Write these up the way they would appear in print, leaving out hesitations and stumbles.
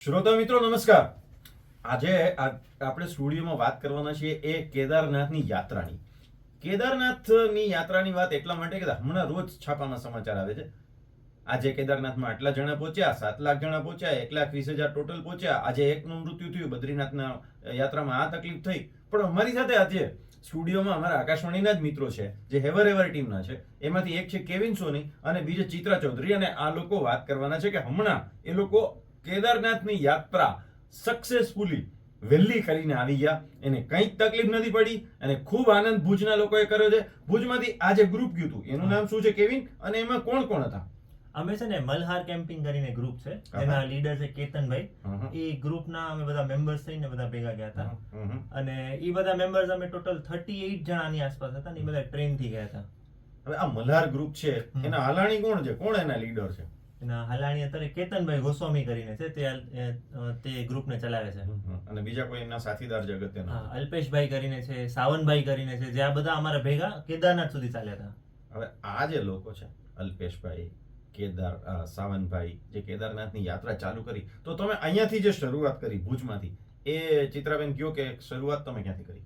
શ્રોતા મિત્રો નમસ્કાર. આજે આપણે સ્ટુડિયોમાં વાત કરવાના છીએ એ કેદારનાથની યાત્રાની. કેદારનાથની યાત્રાની વાત એટલા માટે કે હમણાં રોજ છાપામાં સમાચાર આવે છે. આજે કેદારનાથમાં આટલા જણા પહોંચ્યા, 7 લાખ જણા પહોંચ્યા, 1,20,000 ટોટલ પહોંચ્યા, આજે એકનું મૃત્યુ થયું, બદ્રીનાથના યાત્રામાં આ તકલીફ થઈ. પણ અમારી સાથે આજે સ્ટુડિયોમાં અમારા આકાશવાણીના જ મિત્રો છે જે હેવર એવર ટીમના છે. એમાંથી એક છે કેવિન સોની અને બીજો ચિત્રા ચૌધરી. અને આ લોકો વાત કરવાના છે કે હમણાં એ લોકો કેદારનાથની યાત્રા સક્સેસફુલી વહેલી કરીને આવી ગયા, એને કંઈક તકલીફ નથી પડી અને ખૂબ આનંદ ભુજના લોકોએ કર્યો છે. ભુજમાંથી આજે ગ્રુપ ગયું હતું, એનું નામ શું છે કેવિન, અને એમાં કોણ કોણ હતા? અમે છે ને મલ્હાર કેમ્પિંગ કરીને ગ્રુપ છે, એના લીડર છે કેતનભાઈ. એ ગ્રુપના અમે બધા મેમ્બર્સ થઈને બધા ભેગા ગયા હતા. અને એ બધા મેમ્બર્સ અમે ટોટલ 38 જણાની આસપાસ હતા ને એ બધા ટ્રેન થી ગયા હતા. હવે આ મલ્હાર ગ્રુપ છે, એના હાલાણી કોણ છે, કોણ એના લીડર છે? એના હાલાણી અત્યારે કેતનભાઈ ગોસ્વામી કરીને છે, તે ગ્રુપને ચલાવે છે. અને બીજા કોઈ એના સાથીદાર જગતના? અલ્પેશભાઈ કરીને છે, સાવનભાઈ કરીને છે, જે આ બધા અમારા ભેગા કેદારનાથ સુધી ચાલ્યા હતા. હવે આ જે લોકો છે, અલ્પેશભાઈ, સાવનભાઈ, જે કેદારનાથની યાત્રા ચાલુ કરી, તો તમે અહીંયાથી જે શરૂઆત કરી ભુજમાંથી, એ ચિત્રાબેન કયો કે શરૂઆત તમે ક્યાંથી કરી?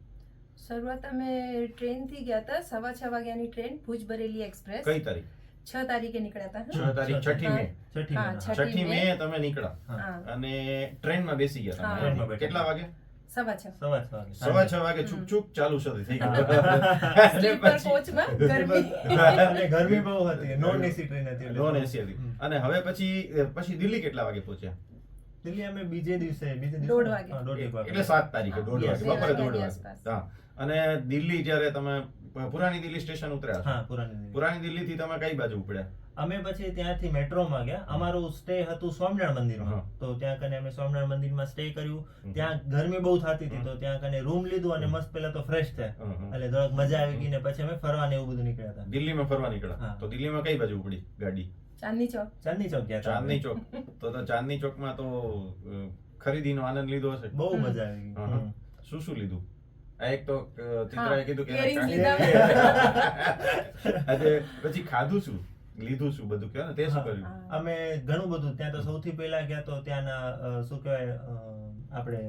શરૂઆત અમે ટ્રેન થી ગયા હતા, 6:15 વાગ્યાની ટ્રેન, ભુજ બરેલી એક્સપ્રેસ. કઈ તારીખ? 6 તારીખે નીકળ્યા હતા. 6 તારીખ, 6મી મે. છઠ્ઠી હા, મે. 6મી મે તમે નીકળ્યા અને ટ્રેનમાં બેસી ગયા તમે. ટ્રેનમાં બેઠા. કેટલા વાગે? 6:15. સવા છ વાગે. 6:15 વાગે છૂક ચાલુ થઈ ગયું. સ્લીપર કોચમાં ગરમી. અને ગરમી બહુ હતી, નોન એસી ટ્રેન હતી એટલે. નોન એસી હતી. અને હવે પછી દિલ્હી કેટલા વાગે પહોંચ્યા? દિલ્હી અમે બીજે દિવસે 1:30 વાગે. હા, 1:30 વાગે. એટલે 7 તારીખે 1:30 વાગે, બપોરે 1:30 વાગે. આસપાસ. હા. અને દિલ્હી જ્યારે તમે પુરાણી દિલ્હી સ્ટેશન ઉતર્યા છો, હા, પુરાણી દિલ્હી. પુરાણી દિલ્હી થી તમે કઈ બાજુ ઉપડ્યા? અમે પછી ત્યાંથી મેટ્રોમાં ગયા. અમારું સ્ટે હતું સ્વામિનારાયણ મંદિરમાં. હા. તો ત્યાં કને અમે સ્વામિનારાયણ મંદિરમાં સ્ટે કર્યું. ત્યાં ગરમી બહુ થતી હતી તો ત્યાં કને રૂમ લીધું અને મસ્ત પહેલા તો ફ્રેશ થયા, એટલે થોડોક મજા આવી ગઈ ને પછી અમે ફરવા ને એવું બધું નીકળ્યા હતા. દિલ્હીમાં ફરવા નીકળ્યા. હા. તો દિલ્હીમાં કઈ બાજુ ઉપડી ગાડી? ચાંદની ચોક. ચાંદની ચોક ગયા હતા. ચાંદની ચોક. તો ચાંદની ચોકમાં તો ખરીદીનો આનંદ લીધો હશે. બહુ મજા આવી ગઈ. હા. શું શું લીધું? આ એક તો ચિત્રાએ કીધું કે કેરીઝ એને લીધા. આજે પછી ખાધું શું, લીધું શું, બધું કહો ને, તે શું કર્યું? અમે ઘણું બધું ત્યાં તો સૌથી પહેલા ગયા તો ત્યાંના શું કહેવાય આપણે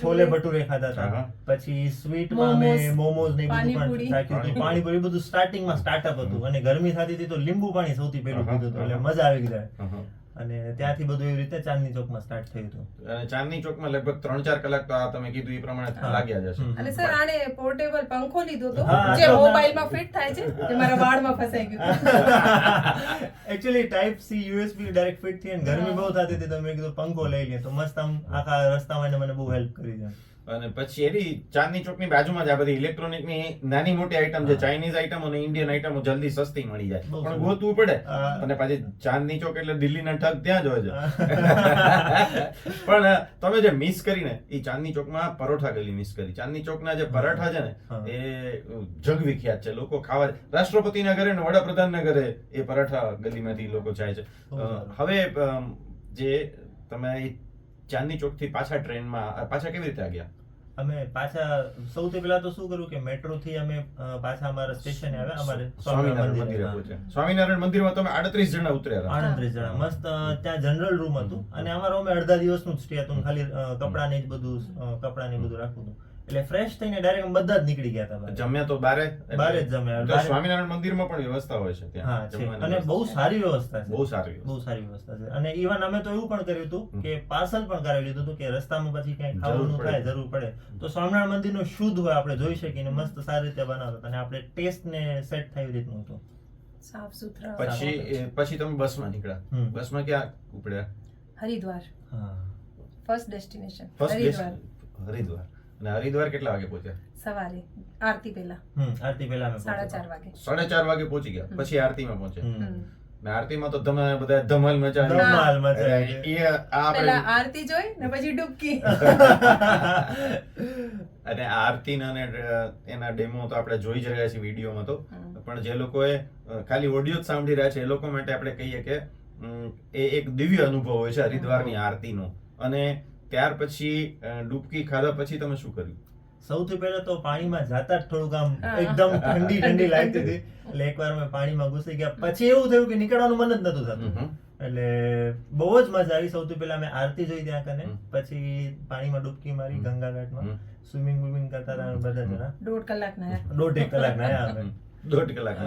છોલે ભટુરે ખાધા હતા. હા. પછી સ્વીટમાં અમે મોમોઝ ને એ બધું પાણીપુરી. પણ રાખ્યું હતું. પાણીપુરી બધું સ્ટાર્ટિંગમાં સ્ટાર્ટઅપ હતું અને ગરમી થતી હતી તો લીંબુ પાણી સૌથી પહેલું પીધું હતું, એટલે મજા આવી ગઈ. અને ત્યાંથી બધું એવી રીતે ચાંદની ચોકમાં સ્ટાર્ટ થયું હતું. અને ચાંદની ચોકમાં લગભગ 3-4 કલાક તો આ તમે કીધું એ પ્રમાણે લાગ્યા જશે. અને સર આને પોર્ટેબલ પંખો લીધો હતો હા, જે તો મોબાઈલમાં ફિટ થાય છે, જે મારા વાળમાં ફસાઈ ગયું. Actually type C USB direct fit થઈ અને ગરમી બહુ થતી હતી તો મેં કીધું પંખો લઈ લે તો મસ્ત આમ આખા રસ્તામાં એને મને બહુ હેલ્પ કરી છે. અને પછી એની ચાંદની ચોકની બાજુમાં જ આ બધી ઇલેક્ટ્રોનિકની નાની મોટી આઈટમ છે, ચાઇનીઝ આઈટમો અને ઇન્ડિયન આઈટમો જલ્દી સસ્તી મળી જાય, બહુ પણ સરસ. ગોતવું પડે. હા. અને પાછી ચાંદની ચોક એટલે દિલ્હીના ઠગ ત્યાં જ હોય છે. પણ તમે જે મિસ કરીને એ ચાંદની ચોકમાં પરોઠા ગલી મિસ કરી. ચાંદની ચોકના જે પરાઠા છે ને હા. એ જગવિખ્યાત છે, લોકો ખાવા, રાષ્ટ્રપતિના ઘરે ને વડાપ્રધાનના ઘરે એ પરાઠા ગલીમાંથી લોકો જાય છે. બહુ સારું. હવે જે તમે ચાંદની ચોક થી પાછા ટ્રેનમાં પાછા કેવી રીતે આવ્યા? અમે પાછા સૌથી પહેલા તો શું કર્યું કે મેટ્રો થી અમે પાછા અમારા સ્ટેશને આવ્યા, અમારે સ્વામિનારાયણ મંદિરે પહોંચ્યા. સ્વામિનારાયણ મંદિરમાં તમે 38 જણા ઉતર્યા હતા. 38 જણા મસ્ત ત્યાં જનરલ રૂમ હતું અને અમારો અમે અડધા દિવસનું જ સ્ટે હતું. ખાલી કપડાં ને જ બધું રાખવું હતું, એટલે ફ્રેશ થઈને ડાયરેક્ટ બધા જ નીકળી ગયા હતા બહાર. જમ્યા તો બારે બારે જ જમ્યા. તો સ્વામિનારાયણ મંદિરમાં પણ વ્યવસ્થા હોય છે ત્યાં હા છે, જમવાની અને બહુ વ્યવસ્થા. સારી વ્યવસ્થા છે. બહુ સારી બહુ સારી વ્યવસ્થા છે. અને ઇવન અમે તો એવું પણ કર્યું હતું કે પાર્સલ પણ કરાવી લીધું હતું કે રસ્તામાં પછી ક્યાંય ખાવાનું થાય, જરૂર પડે તો સ્વામિનારાયણ મંદિરનું શુદ્ધ હોય આપણે જોઈ શકીએ ને મસ્ત સારી રીતે બનાવતા અને આપણે ટેસ્ટ ને સેટ થાય એવી રીતનું હતું. સાફ સુથરા. પછી તમે બસમાં નીકળ્યા. બસમાં ક્યાં ઉપડ્યા? હરિદ્વાર હા. First destination first Haridwar. Haridwar. અને હરિદ્વાર કેટલા વાગે પહોંચ્યા? સવારે આરતી પહેલા આરતી પહેલા અમે 4:30 વાગે. 4:30 વાગે પહોંચી ગયા. પછી આરતીમાં પહોંચ્યા. હમ. ને આરતીમાં તો તમે બધા ધમાલ મચાવી. ધમાલ મચાવી. એ આ આપણે પહેલા આરતી જોઈ ને પછી ડૂબકી. અને આરતી અને એના ડેમો તો આપણે જોઈ જ રહ્યા છીએ વિડીયોમાં તો, પણ જે લોકોએ ખાલી ઓડિયો જ સાંભળી રહ્યા છે એ લોકો માટે આપણે કહીએ કે એ એક દિવ્ય અનુભવ હોય છે હરિદ્વારની આરતીનો. અને ત્યાર પછી ડૂબકી ખાધા પછી તમે શું કર્યું? સૌથી પહેલા તો પાણીમાં જાતા જ થોડુંક આમ એકદમ ઠંડી લાગતી હતી, એટલે એકવાર અમે પાણીમાં ઘૂસી ગયા. પછી એવું થયું કે નીકળવાનું મન જ નતું થતું, એટલે બહુ જ મજા આવી. સૌથી પહેલા અમે આરતી જોઈ ત્યાં કને, પછી પાણીમાં ડૂબકી મારી ગંગા ઘાટમાં, સ્વિમિંગ બુમિંગ કરતા હતા બધા જણા. 1.5 કલાક નાયા. 1.5 કલાક નાયા અમે. 1.5 કલાક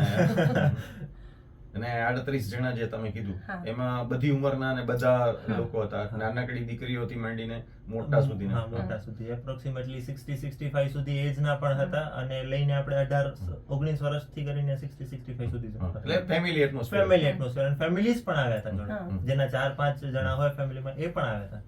અને 38 જણા જે તમે કીધું હા. એમાં બધી ઉંમરના અને બધા લોકો હતા, નાનકડી દીકરીઓથી માંડીને મોટા સુધીના. હા, મોટા સુધી એપ્રોક્સિમેટલી 60-65 સુધી એજ ના પણ હતા, અને લઈને આપણે 18-19 વર્ષથી કરીને 60-65 સુધી જણા હતા. એટલે ફેમિલી એટમોસ્ફિયર. ફેમિલી એટમોસ્ફિયર અને ફેમિલીઝ પણ આવ્યા હતા જોડે. હા. જેના 4-5 જણા હોય ફેમિલીમાં એ પણ આવ્યા હતા.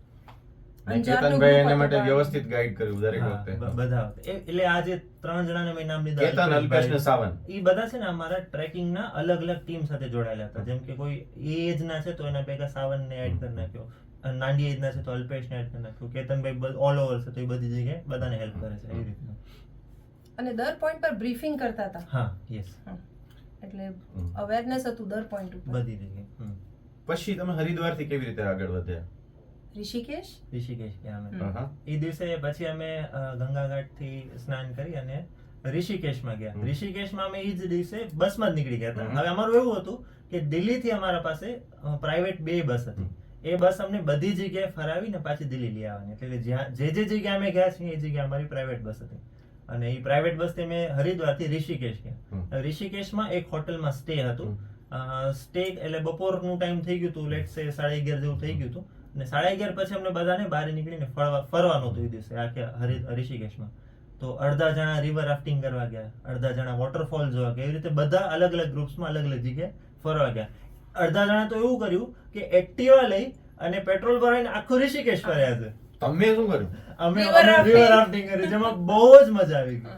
અને અંજારનું કેતનભાઈ group એના હતું માટે બહાર. વ્યવસ્થિત ગાઈડ કર્યું દરેક હા, વખતે. બધા હતા. એટલે આજે 3 જણાને મેં નામ લીધા. કેતન, અલ્પેશ ને સાવન. ઈ બધા છે ને અમારા ટ્રેકિંગના અલગ અલગ ટીમ સાથે જોડાયેલા હતા. જેમ કે કોઈ એજ ના છે તો એના ભેગા સાવનને એડ કરી નાખ્યો, નાની એજ ના છે તો અલ્પેશને એડ કરી નાખ્યો, કેતનભાઈ ઓલ ઓવર છે તો એ બધી જગ્યાએ બધાને હેલ્પ કરે છે એવી રીતના. અને દર પોઈન્ટ પર બ્રીફિંગ કરતા હતા. હા, યસ, એટલે અવેરનેસ હતું દર પોઈન્ટ ઉપર. બધી જગ્યાએ. પછી તમે હરિદ્વારથી કેવી રીતે આગળ વધ્યા? ઋષિકેશ. ઋષિકેશ ગયા અમે. હા. એ દિવસે પછી અમે ગંગા ઘાટથી સ્નાન કરી અને ઋષિકેશમાં ગયા. ઋષિકેશમાં અમે એ જ દિવસે બસમાં જ નીકળી ગયા હતા. હવે અમારું એવું હતું કે દિલ્હીથી અમારા પાસે પ્રાઇવેટ 2 બસ હતી. એ બસ અમને બધી જગ્યાએ ફરાવીને પાછી દિલ્હી લઈ આવવાની. એટલે જે જગ્યાએ અમે ગયા છીએ એ જગ્યાએ અમારી પ્રાઇવેટ બસ હતી. અને એ પ્રાઇવેટ બસથી અમે હરિદ્વારથી ઋષિકેશ ગયા. ઋષિકેશમાં એક હોટલમાં સ્ટે હતું. સ્ટે એટલે બપોરનું ટાઈમ થઈ ગયું હતું, લેટ્સ સે 11:30 જેવું થઈ ગયું હતું. અને 11:30 પછી અમને બધાને બહાર નીકળીને ફરવાનું હતું એ દિવસે આખે ઋષિકેશમાં. તો અડધા જણા રિવર રાફ્ટિંગ કરવા ગયા, અડધા જણા વોટરફોલ જોવા ગયા. એવી રીતે બધા અલગ અલગ ગ્રુપ્સમાં અલગ અલગ જગ્યાએ ફરવા ગયા. અડધા જણા તો એવું કર્યું કે એક્ટિવા લઈ અને પેટ્રોલ ભરાઈને આખું ઋષિકેશ ફર્યા છે. તમે શું કર્યું? અમે River rafting. રિવર રાફ્ટિંગ કરી, જેમાં બહુ જ મજા આવી ગઈ.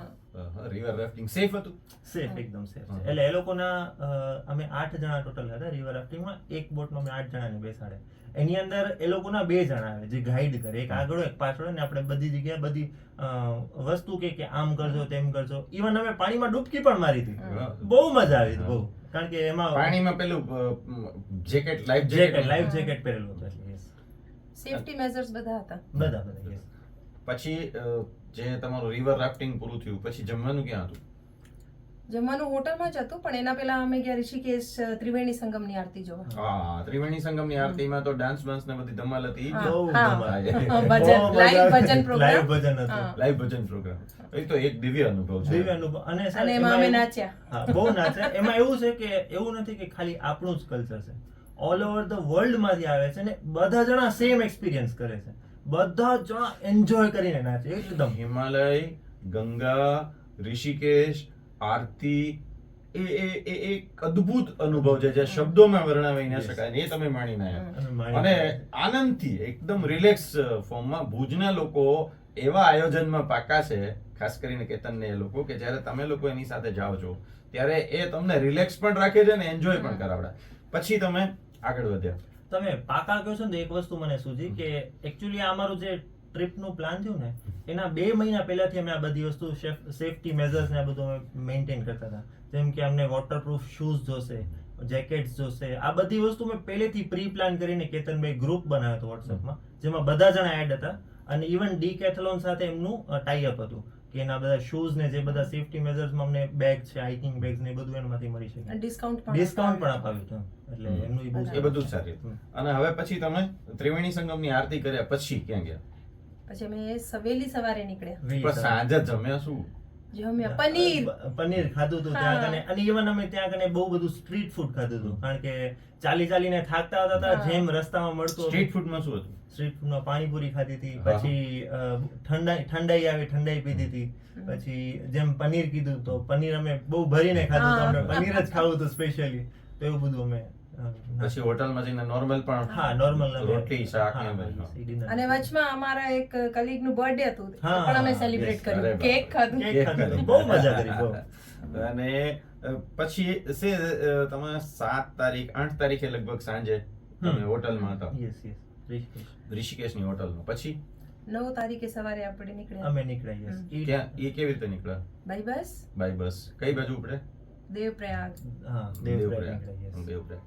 રિવર રાફ્ટિંગ સેફ હતું? સેફ, એકદમ સેફ છે. એટલે એ લોકોના અમે 8 જણા ટોટલ હતા રિવર રાફ્ટિંગમાં. એક બોટમાં અમે 8 જણાને બેસાડે. એની અંદર એ લોકોના 2 જણા આવે જે ગાઈડ કરે, એક આગળ એક પાછળ, અને આપણે બધી જગ્યાએ બધી વસ્તુ કે આમ કરજો તેમ કરજો. ઇવન અમે પાણીમાં ડૂબકી પણ મારી હતી. બહુ મજા આવી હતી, બહુ. કારણ કે એમાં પાણીમાં પેલું jacket, life jacket, jacket. Life jacket પહેરેલું હતું. એટલે yes. સેફટી મેઝર્સ બધા હતા. બધા yes. પછી જે તમારું રિવર રાફ્ટિંગ પૂરું થયું પછી જમવાનું ક્યાં હતું? જમવાનું હોટલમાં જ હતું, પણ એના પહેલા અમે ગયા ઋષિકેશ ત્રિવેણી સંગમની આરતી જોવા. હા, ત્રિવેણી સંગમની આરતીમાં તો ડાન્સ બાન્સ ને બધી ધમાલ હતી. હા. બહુ હા. ધમાલ. ભજન, બહુ live મજા ભજન આવી. program. Live ભજન હતું. હા. લાઈવ ભજન પ્રોગ્રામ. એ તો એક દિવ્ય અનુભવ છે. દિવ્ય અનુભવ. અને સર, અને એમાં અમે એવું- નાચ્યા. હા, બહુ નાચ્યા. એમાં એવું છે કે એવું નથી કે ખાલી આપણું જ કલ્ચર છે, ઓલ ઓવર ધ વર્લ્ડ માંથી આવે છે ને બધા જણા સેમ એક્સપિરિયન્સ કરે છે. બધા જણા એન્જોય કરીને નાચે એકદમ. હિમાલય, ગંગા, ઋષિકેશ, આરતી, એ એક અદ્ભુત અનુભવ છે જે શબ્દોમાં વર્ણવી ન શકાય. ને એ તમે માણીને આવ્યા. અને આનંદથી એકદમ રિલેક્સ ફોર્મમાં ભુજના લોકો એવા આયોજનમાં પાકા છે, ખાસ કરીને કેતન ને એ લોકો, કે જ્યારે તમે લોકો એની સાથે જાઓ છો ત્યારે એ તમને રિલેક્સ પણ રાખે છે ને એન્જોય પણ કરાવડા. પછી તમે આગળ વધ્યા. તમે પાકા કહો છો ને તો એક વસ્તુ મને સૂજી કે એકચ્યુઅલી આ અમારું જે ટ્રીપનું પ્લાન થયું ને એના 2 મહિના પહેલાથી અમે આ બધી વસ્તુ સેફટી મેઝર્સ ને આ બધું અમે મેન્ટેન કરતા હતા. જેમ કે અમને વોટરપ્રૂફ શૂઝ જોશે, જેકેટ્સ જોશે, આ બધી વસ્તુ મેં પહેલેથી પ્રી પ્લાન કરીને કેતનભાઈ ગ્રુપ બનાવ્યો હતો વોટ્સએપમાં, જેમાં બધા જણા એડ હતા. અને ઇવન ડીકેથલોન સાથે એમનું ટાઈ અપ હતું કે એના બધા શૂઝ ને જે બધા સેફટી મેઝર્સમાં અમને બેગ છે, હાઇકિંગ બેગ્સ ને એ બધું એનામાંથી મળી શકે. ડિસ્કાઉન્ટ ડિસ્કાઉન્ટ પણ અપાવ્યું હતું. એટલે એમનું ઈ બહુ એ બધું જ સારું હતું. અને હવે પછી તમે ત્રિવેણી સંગમની આરતી કર્યા પછી ક્યાં ગયા? પછી અમે સવેલી સવારે નીકળ્યા. પણ સાંજે જમ્યા શું? જમ્યા પનીર. પનીર ખાધું હતું ત્યાં કને. અને ઇવન અમે ત્યાં કને બહુ બધું સ્ટ્રીટ ફૂડ ખાધું હતું, કારણ કે ચાલીને થાકતા હતા. જેમ રસ્તામાં મળતું સ્ટ્રીટ ફૂડમાં શું હતું? સ્ટ્રીટ ફૂડમાં પાણીપુરી ખાધી હતી, પછી ઠંડાઈ આવી, ઠંડાઈ પીધી હતી. પછી જેમ પનીર કીધું તો પનીર અમે બહુ ભરીને ખાધું હતું. અમને પનીર જ ખાવું હતું સ્પેશિયલી. તો એવું બધું અમે પછી હોટલમાં જઈને નોર્મલ પણ હા, નોર્મલ રોટલી, શાક ને બધું. અને વચમાં અમારા એક કલીગ નું બર્થડે હતું, એ હા. પણ અમે સેલિબ્રેટ અરે કર્યું, બાપ. કેક ખાધું. કેક ખાધું. બહુ મજા કરી, બહુ. અને પછી તમે 7 તારીખ 8 તારીખે લગભગ સાંજે તમે હોટલમાં હતા, યસ યસ, ઋષિકેશ ઋષિકેશની હોટલમાં. પછી 9 તારીખે સવારે આપણે નીકળ્યા અમે નીકળ્યા. યસ. ક્યાં એ કેવી રીતે નીકળ્યા? By bus by bus. કઈ બાજુ ઉપડે? દેવપ્રયાગ. હા, દેવપ્રયાગ નીકળ્યા. યસ.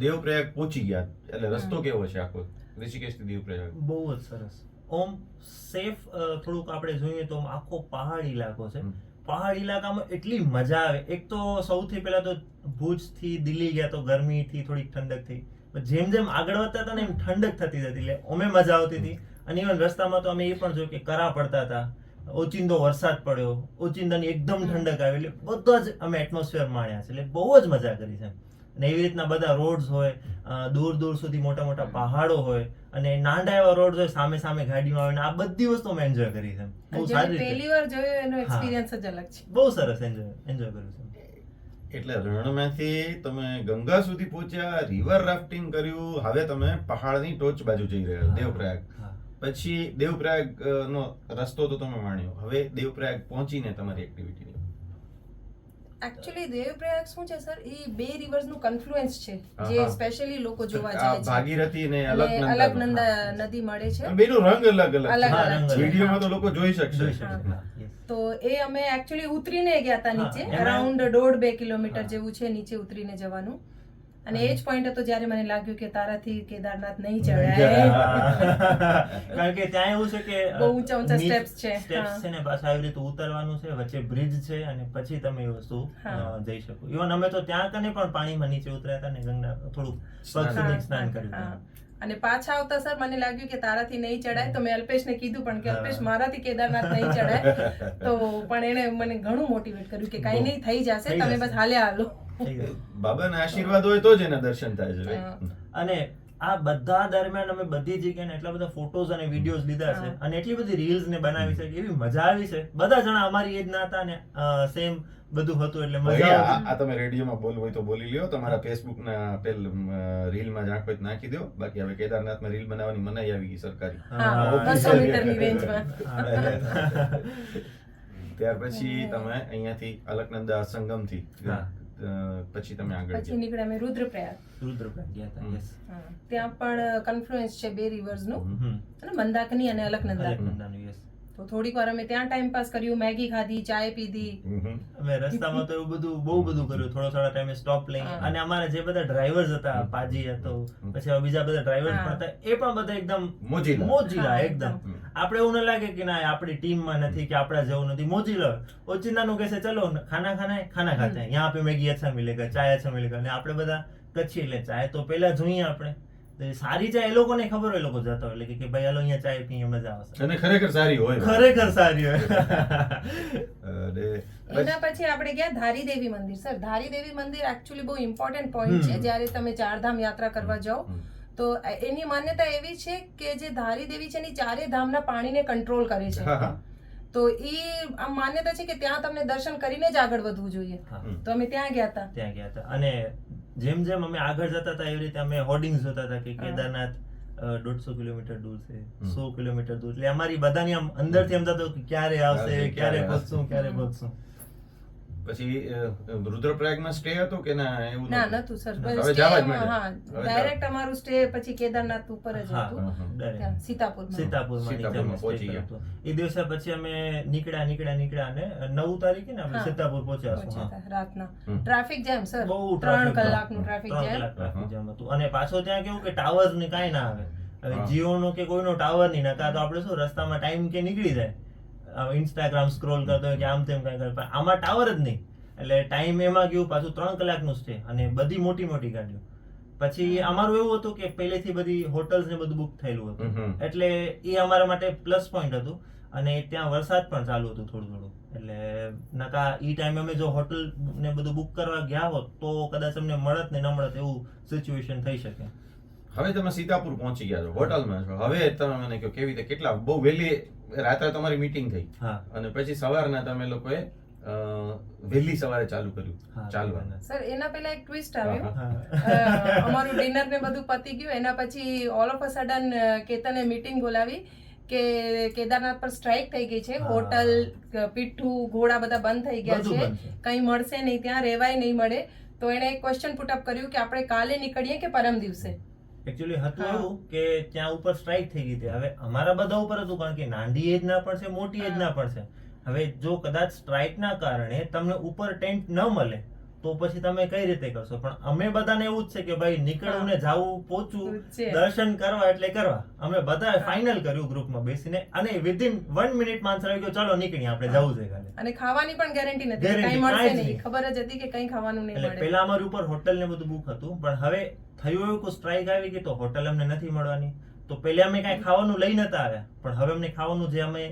દેવપ્રયાગ પહોંચી ગયા. એટલે રસ્તો કેવો છે આખો ઋષિકેશ થી દેવપ્રયાગ? બહુ જ સરસ. ઓમ સેફ થોડુંક આપણે જોઈએ તો આખો પહાડી ઇલાકો છે. પહાડી ઇલાકામાં એટલી મજા આવે. એક તો સૌથી પહેલા તો ભુજ થી દિલ્હી ગયા તો ગરમી થી થોડીક ઠંડક થઈ. પણ જેમ જેમ આગળ વધતા હતા ને એમ ઠંડક થતી જતી, એટલે અમે મજા આવતી હતી. અને ઇવન રસ્તામાં તો અમે એ પણ જોયું કે કરા પડતા હતા, ઓચિંતો વરસાદ પડ્યો, ઓચિંતાની એકદમ ઠંડક આવી, એટલે બધા જ અમે એટમોસ્ફિયર માણ્યા છે, એટલે બહુ જ મજા કરી છે. અને એવી રીતના બધા રોડ્સ હોય, દૂર દૂર સુધી મોટા મોટા પહાડો હોય, અને નાના એવા રોડ હોય, સામે સામે ગાડીઓ આવે, આ બધી વસ્તુ અમે એન્જોય કરી છે. બહુ સારી રીતે, પહેલી વાર જોયો એનો એક્સપિરિયન્સ જ અલગ છે. બહુ સરસ એન્જોય કર્યું છે. એટલે રણમાંથી તમે ગંગા સુધી પહોંચ્યા, રિવર રાફ્ટિંગ કર્યું, હવે તમે પહાડની ટોચ બાજુ જઈ રહ્યા છો, દેવપ્રયાગ. પછી દેવપ્રયાગ નો રસ્તો તો તમે માણ્યો, હવે દેવપ્રયાગ પહોંચીને તમારી એક્ટિવિટી. એકચ્યુઅલી દેવપ્રયાગ શું છે સર, એ બે રિવર્સ નું કન્ફ્લુએન્સ છે, જે હા. સ્પેશિયલી લોકો જોવા આ જાય છે. ભાગીરથી ને અને અલકનંદા. અલકનંદા નદી મળે છે. બેનો રંગ અલગ અલગ અલગ અલગ છે. છે. વિડીયોમાં તો લોકો જોઈ શકશે. જોઈ શકે. હા, yes. તો એ અમે એકચ્યુઅલી ઉતરીને ગયા હતા નીચે, હા, એમાં- અરાઉન્ડ 1.5-2 કિલોમીટર હા. જેવું છે નીચે ઉતરીને જવાનું. અને એ જ પોઈન્ટ હતો જ્યારે મને લાગ્યું કે તારાથી કેદારનાથ નહીં ચડાય. કારણ કે ત્યાં એવું છે કે બહુ ઊંચા ઊંચા steps છે. સ્ટેપ્સ હા. છે ને પાછા આવી રીતે ઉતરવાનું છે, વચ્ચે બ્રિજ છે, અને પછી તમે એ વસ્તુ હા. જઈ શકો. ઇવન અમે તો ત્યાં કને પણ પાણીમાં નીચે ઉતર્યા હતા ને ગંગા થોડુંક પગ સ્નાન. સુધી હા, સ્નાન હા, કર્યું હા. હતું. અને પાછા આવતા સર મને લાગ્યું કે તારાથી નહીં ચડાય, તો મેં અલ્પેશને કીધું પણ કે હા. અલ્પેશ મારાથી કેદારનાથ નહીં ચડાય. તો પણ એણે મને ઘણું મોટિવેટ કર્યું કે કાંઈ નહીં, થઈ જશે, થઈ તમે જશે. બસ હાલ્યા હાલો. થઈ ગયું. બાબાના આશીર્વાદ હોય તો જ એના દર્શન થાય છે. હા. અને આ બધા દરમિયાન અમે બધી જગ્યાએ એટલા બધા ફોટોઝ અને વિડીયોઝ લીધા છે, હા. અને એટલી બધી રીલ્સ ને બનાવી છે કે એવી મજા આવી છે. બધા જણા અમારી એજ ના હતા ને સેમ બધું હતું, એટલે મજા ભાઈ, આવતી. આ તમે રેડિયોમાં બોલવું હોય તો બોલી લ્યો, તમારા ફેસબુક ના રીલમાં જાણ કોઈ નાખી દો. બાકી હવે કેદારનાથમાં રીલ બનાવવાની મનાઈ આવી ગઈ સરકારી. હા, 200 મીટરની રેન્જમાં. ત્યાર પછી તમે અહીંયાથી અલકનંદા સંગમથી હા. પછી તમે આગળ પછી નીકળ્યા અમે રુદ્રપ્રયાગ. રુદ્રપ્રયાગ ગયા હતા. yes. હા. ત્યાં પણ કન્ફ્લુએન્સ છે બે રિવર્સનું, હમ. અને મંદાકની અને અલકનંદા. અલકનંદાનું, yes. તો થોડીક વાર અમે ત્યાં ટાઈમ પાસ કર્યું, મેગી ખાધી, ચાય પીધી. હમ. અમે રસ્તામાં તો એવું બધું બહુ બધું કર્યું, થોડા ટાઈમે સ્ટોપ લઈ. હા. અને અમારા જે બધા ડ્રાઈવર્સ હતા, પાજી હતો, પછી હવે બીજા બધા ડ્રાઈવર્સ હા. પણ હતા, એ પણ બધા એકદમ મોજીલા. મોજીલા હા, એકદમ. હમ. આપણે એવું ન લાગે કે ના આપણી ટીમમાં નથી કે આપણા જેવું નથી, મોજીલા. ઓચિંતાનું કહે છે ચલો ખાના ખાતે હૈ, યહાં પે મેગી અચ્છા મિલેગા, ચાય અચ્છા મિલેગા. અને આપણે બધા કચ્છી, એટલે ચાય તો પહેલા જોઈએ આપણે. તો એ સારી ચાય એ લોકોને ખબર હોય, એ લોકો જતા હોય એટલે કે ભાઈ હાલો અહીંયા ચાય પીએ, મજા આવશે. અને ખરેખર સારી હોય. ખરેખર સારી હોય. અરે, એના પછી આપણે ગયા ધારીદેવી મંદિર. સર ધારીદેવી મંદિર એકચ્યુઅલી બહુ ઇમ્પોર્ટન્ટ પોઈન્ટ છે. હમ. જ્યારે તમે ચારધામ યાત્રા કરવા જાઓ હમ. તો એની માન્યતા એવી છે કે જે ધારીદેવી છે એની ચારે ધામના પાણીને કંટ્રોલ કરે છે. હા, હા. તો એ આ માન્યતા છે કે ત્યાં તમને દર્શન કરીને જ આગળ વધવું જોઈએ. હા. તો અમે ત્યાં ગયા હતા. ત્યાં ગયા હતા. અને જેમ જેમ અમે આગળ જતા હતા એવી રીતે અમે હોર્ડિંગ્સ જોતા હતા કે કેદારનાથ 150 કિલોમીટર દૂર છે, 100 કિલોમીટર દૂર. એટલે અમારી બધાની આમ અંદરથી એમ થતું કે ક્યારે આવશે, ક્યારે પહોંચશું. પછી રુદ્રપ્રયાગમાં સ્ટે હતો કે ના? એવું ના નહોતું? નતું સર. હવે જવા જ માંડ્યા. હા, હવે ડાયરેક્ટ અમારું સ્ટે પછી કેદારનાથ ઉપર જ હા, હતું. direct. ત્યાં સીતાપુરમાં. સીતાપુરમાં નીચે અમે stay પહોંચી કર્યો ગયા. હતો. એ દિવસે પછી અમે નીકળ્યા અને 9 તારીખે ને આપણે હા. સીતાપુર પહોંચ્યા પહોંચ્યા હતા. હતા રાતના. હમ. ટ્રાફિક જામ સર, બહુ 3 traffic jam. કલાકનું ટ્રાફિક 3 જામ. કલાક traffic jam હતું. અને પાછો ત્યાં કેવું કે ટાવર ને કાંઈ ના આવે. હવે હા. જીઓનો કે કોઈનો ટાવર નહીં નકા તો આપણે શું રસ્તામાં ટાઈમ કે નીકળી જાય, ઇન્સ્ટાગ્રામ સ્ક્રોલ કરતો હોય કે આમ તેમ કાંઈ કરે, પણ આમાં ટાવર જ નહીં. એટલે ટાઈમ એમાં ગયું, પાછું 3 કલાકનું સ્ટે, અને બધી મોટી મોટી ગાડીઓ. પછી અમારું એવું હતું કે પહેલેથી બધી હોટલ્સ ને બધું બુક થયેલું હતું, હમ. એટલે એ અમારા માટે પ્લસ પોઈન્ટ હતું. અને ત્યાં વરસાદ પણ ચાલુ હતું થોડું, એટલે નકા ઈ ટાઈમે અમે જો હોટલ ને બધું બુક કરવા ગયા હોત તો કદાચ અમને મળત ને ન મળત એવું સિચ્યુએશન થઈ શકે. હવે તમે સીતાપુર પહોંચી ગયા છો, હોટલમાં છો. હવે તમે મને કહો કેવી રીતે, કેટલા બહુ વહેલી રાત્રે તમારી મીટિંગ થઈ, હા, અને પછી સવારના તમે લોકોએ વહેલી સવારે ચાલુ કર્યું હા, ચાલવાનું. સર એના પહેલા એક ટ્વિસ્ટ આવ્યો. હા. અમારું ડિનર ને બધું પતી ગયું. એના પછી ઓલ ઓફ અ સડન કેતને મીટિંગ બોલાવી કે કેદારનાથ પર સ્ટ્રાઇક થઈ ગઈ છે. હા. હોટલ, પીઠું, ઘોડા બધા બંધ થઈ ગયા બધું છે. બંધ છે. કંઈ મળશે નહીં, ત્યાં રહેવાય નહીં મળે. તો એણે એક ક્વેશ્ચન પુટ અપ કર્યું કે આપણે કાલે નીકળીએ કે પરમ દિવસે. એકચ્યુઅલી હતું હા. એવું કે ત્યાં ઉપર સ્ટ્રાઇક થઈ ગઈ હતી. હવે અમારા બધા ઉપર હતું, કારણ કે નાની એજ ના પણ છે, મોટી એજ ના પણ છે. હવે જો કદાચ સ્ટ્રાઇક ના કારણે તમને ઉપર ટેન્ટ ન મળે તો પછી તમે કઈ રીતે કરશો? પણ અમે બધાને એવું જ છે કે ભાઈ નીકળવું ને જાવું પહોંચવું છે. દર્શન કરવા એટલે કરવા. અમે બધાએ ફાઇનલ કર્યું ગ્રુપમાં બેસીને અને વિધિન 1 મિનિટમાં આન્સર આવી ગયો, ચાલો નીકળી આપણે જવું છે ખાલી. અને ખાવાની પણ ગેરંટી નથી કે Guarantee કંઈ મળશે કાંઈ જ નહીં, નહીં. ખબર જ હતી કે કંઈ ખાવાનું નહીં એટલે મળે. પેલા અમારી ઉપર હોટલ ને બધું બુક હતું, પણ હવે થયું એવું કે સ્ટ્રાઇક આવી ગઈ તો હોટલ અમને નથી મળવાની. તો પહેલા અમે કાંઈ ખાવાનું લઈ નતા આવ્યા, પણ હવે અમને ખાવાનું જે અમે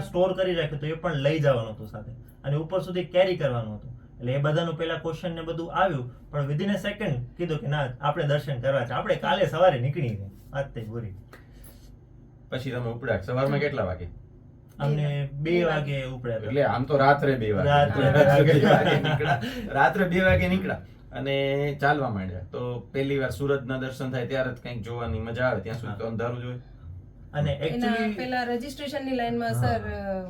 સ્ટોર કરી રાખ્યું તો એ પણ લઈ જવાનું હતું સાથે, અને ઉપર સુધી કેરી કરવાનું હતું. એટલે એ બધાનું પેલા ક્વેશ્ચન ને બધું આવ્યું, પણ વિધિન અ સેકન્ડ કીધું કે ના, આપણે દર્શન કરવા છે, આપણે કાલે સવારે નીકળી છે. આજ તે પૂરી. પછી તમે ઉપડ્યા સવારમાં કેટલા વાગે? અમને 2 વાગે ઉપડ્યા હતા. એટલે આમ તો રાત્રે 2 વાગે રાત્રે નીકળ્યા. રાત્રે 2 વાગે નીકળ્યા અને ચાલવા માંડ્યા. તો પહેલી વાર સૂરજના દર્શન થાય ત્યારે જ કંઈક જોવાની મજા આવે, ત્યાં સુધી તો અંધારું જ હોય. અને એના એકચ્યુઅલી પેલા રજીસ્ટ્રેશનની લાઈનમાં સર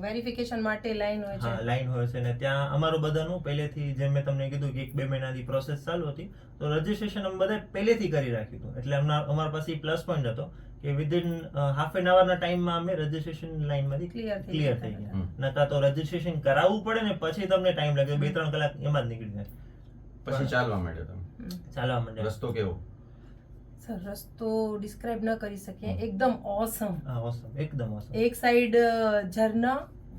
વેરિફિકેશન માટે લાઈન હોય છે. લાઈન હોય છે ને ત્યાં અમારું બધાનું પહેલેથી, જેમ મેં તમને કીધું કે 1-2 મહિનાથી પ્રોસેસ ચાલુ હતી, તો રજીસ્ટ્રેશન અમે બધા પહેલેથી કરી રાખ્યું હતું. એટલે અમારા પાસે પ્લસ પોઈન્ટ હતો કે વિધિન હાફ એન અવરના ટાઈમમાં અમે રજીસ્ટ્રેશન લાઈનમાંથી Clear થઈ ક્લિયર ગયા. થઈ ગયા. નકા તો રજીસ્ટ્રેશન કરાવવું પડે ને પછી તમને ટાઈમ લાગે, 2-3 કલાક એમાં જ નીકળી જાય. પછી ચાલવા માંડ્યો તમે. ચાલવા માંડે. રસ્તો કેવો? સર રસ્તો ડિસ્ક્રાઇબ ન કરી શકીએ, એકદમ ઓસમ. હા, awesome, एकदम awesome. एक साइड झरना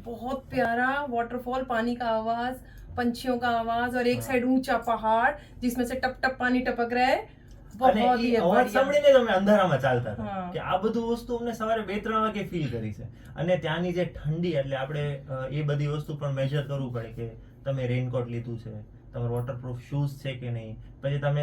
बहुत प्यारा, वाटरफॉल, पानी का आवाज, पंछियों का आवाज, और एक साइड ऊंचा पहाड़ जिसमें से टप टप पानी टपक रहा है. बहुत અને ही એ અવાજ बढ़िया. સાંભળીને જ અમે અંધારામાં ચાલતા હતા હા. કે આ બધું વસ્તુ અમને સવારે 2-3 વાગે ફીલ કરી છે. અને ત્યાંની જે ઠંડી, એટલે આપણે એ બધી વસ્તુ પણ મેજર કરવું પડે કે તમે રેનકોટ લીધું છે, તમારું વોટરપ્રૂફ શૂઝ છે કે નહીં. પછી તમે